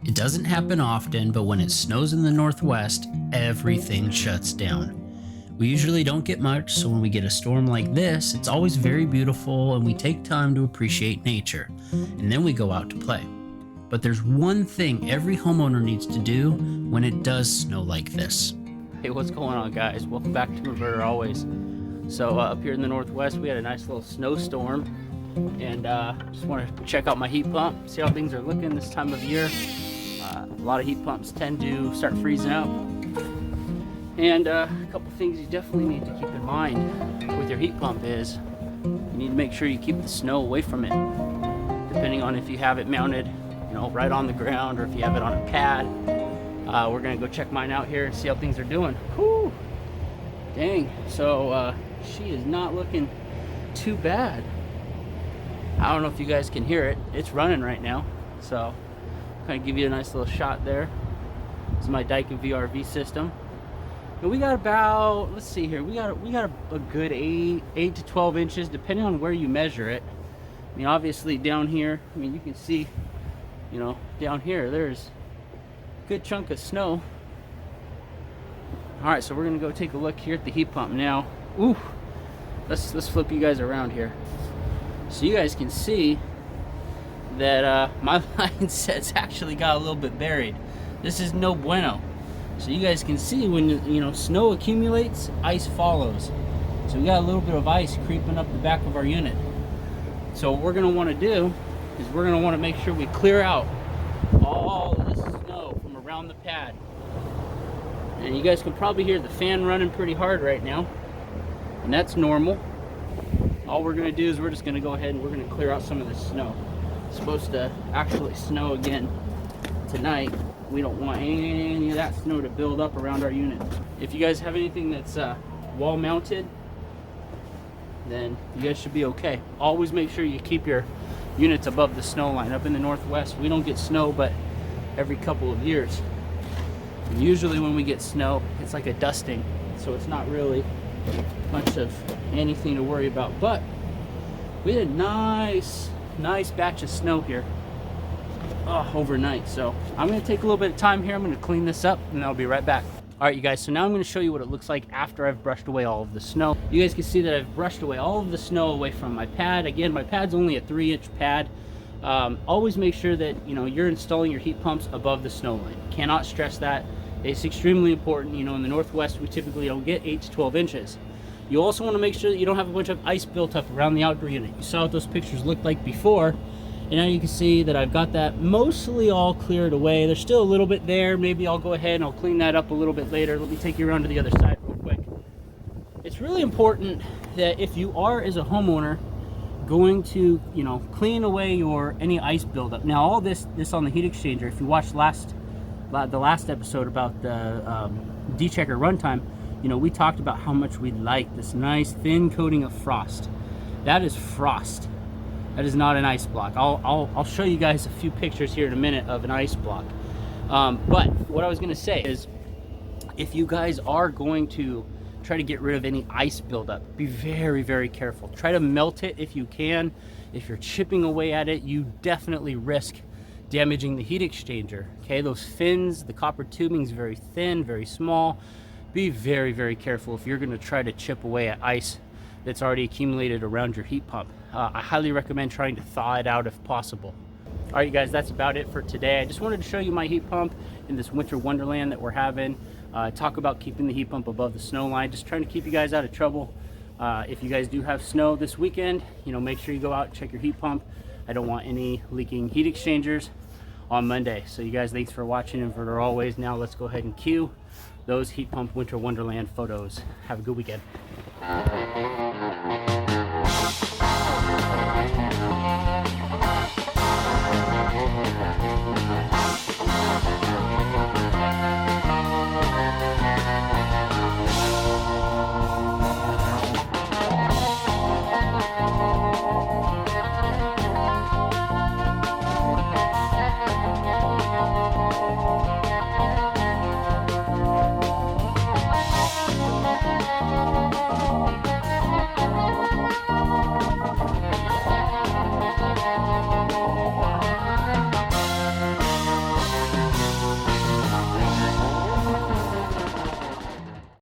It doesn't happen often, but when it snows in the Northwest, everything shuts down. We usually don't get much, so when we get a storm like this, it's always very beautiful and we take time to appreciate nature. And then we go out to play. But there's one thing every homeowner needs to do when it does snow like this. Hey, what's going on, guys? Welcome back to Inverter Always. So up here in the Northwest, we had a nice little snowstorm, and just want to check out my heat pump, see how things are looking this time of year. A lot of heat pumps tend to start freezing out, and a couple things you definitely need to keep in mind with your heat pump is you need to make sure you keep the snow away from it, depending on if you have it mounted, right on the ground, or if you have it on a pad. We're gonna go check mine out here and see how things are doing. Whew. Dang, so she is not looking too bad. I don't know if you guys can hear it. It's running right now, so kind of give you a nice little shot there. This is my Daikin VRV system, and we got about, let's see here, we got a good 8 to 12 inches, depending on where you measure it. I mean, obviously down here, I mean, you can see, down here, there's a good chunk of snow. All right, so we're gonna go take a look here at the heat pump now. Ooh, let's flip you guys around here, so you guys can see that my line set's actually got a little bit buried. This is no bueno. So you guys can see when snow accumulates, ice follows. So we got a little bit of ice creeping up the back of our unit. So what we're gonna want to do is we're gonna want to make sure we clear out all of this snow from around the pad. And you guys can probably hear the fan running pretty hard right now, and that's normal. All we're gonna do is we're just gonna go ahead and we're gonna clear out some of this snow. It's supposed to actually snow again tonight. We don't want any of that snow to build up around our unit. If you guys have anything that's wall mounted, then you guys should be okay. Always make sure you keep your units above the snow line. Up in the Northwest, we don't get snow but every couple of years. And usually when we get snow, it's like a dusting, so it's not really much of anything to worry about. But we had a nice batch of snow here overnight. So I'm going to take a little bit of time here. I'm going to clean this up and I'll be right back. All right, you guys, so now I'm going to show you what it looks like after I've brushed away all of the snow. You guys can see that I've brushed away all of the snow away from my pad. Again, my pad's only a 3-inch pad. Always make sure that you're installing your heat pumps above the snow line. Cannot stress that. It's extremely important. In the Northwest, we typically don't get 8 to 12 inches. You also want to make sure that you don't have a bunch of ice built up around the outdoor unit. You saw what those pictures looked like before, and now you can see that I've got that mostly all cleared away. There's still a little bit there. Maybe I'll go ahead and I'll clean that up a little bit later. Let me take you around to the other side real quick. It's really important that if you are, as a homeowner, going to clean away any ice buildup. Now all this on the heat exchanger, if you watched the last episode about the D-checker runtime, we talked about how much we like this nice thin coating of frost. That is frost. That is not an ice block. I'll show you guys a few pictures here in a minute of an ice block. But what I was going to say is, if you guys are going to try to get rid of any ice buildup, be very, very careful. Try to melt it if you can. If you're chipping away at it, you definitely risk damaging the heat exchanger. Okay, those fins, the copper tubing is very thin, very small. Be very, very careful if you're going to try to chip away at ice that's already accumulated around your heat pump. I highly recommend trying to thaw it out if possible. All right, you guys, that's about it for today. I just wanted to show you my heat pump in this winter wonderland that we're having. Talk about keeping the heat pump above the snow line, just trying to keep you guys out of trouble. If you guys do have snow this weekend, make sure you go out and check your heat pump. I don't want any leaking heat exchangers on Monday. So you guys, thanks for watching Inverter Always. Now let's go ahead and cue those heat pump winter wonderland photos. Have a good weekend.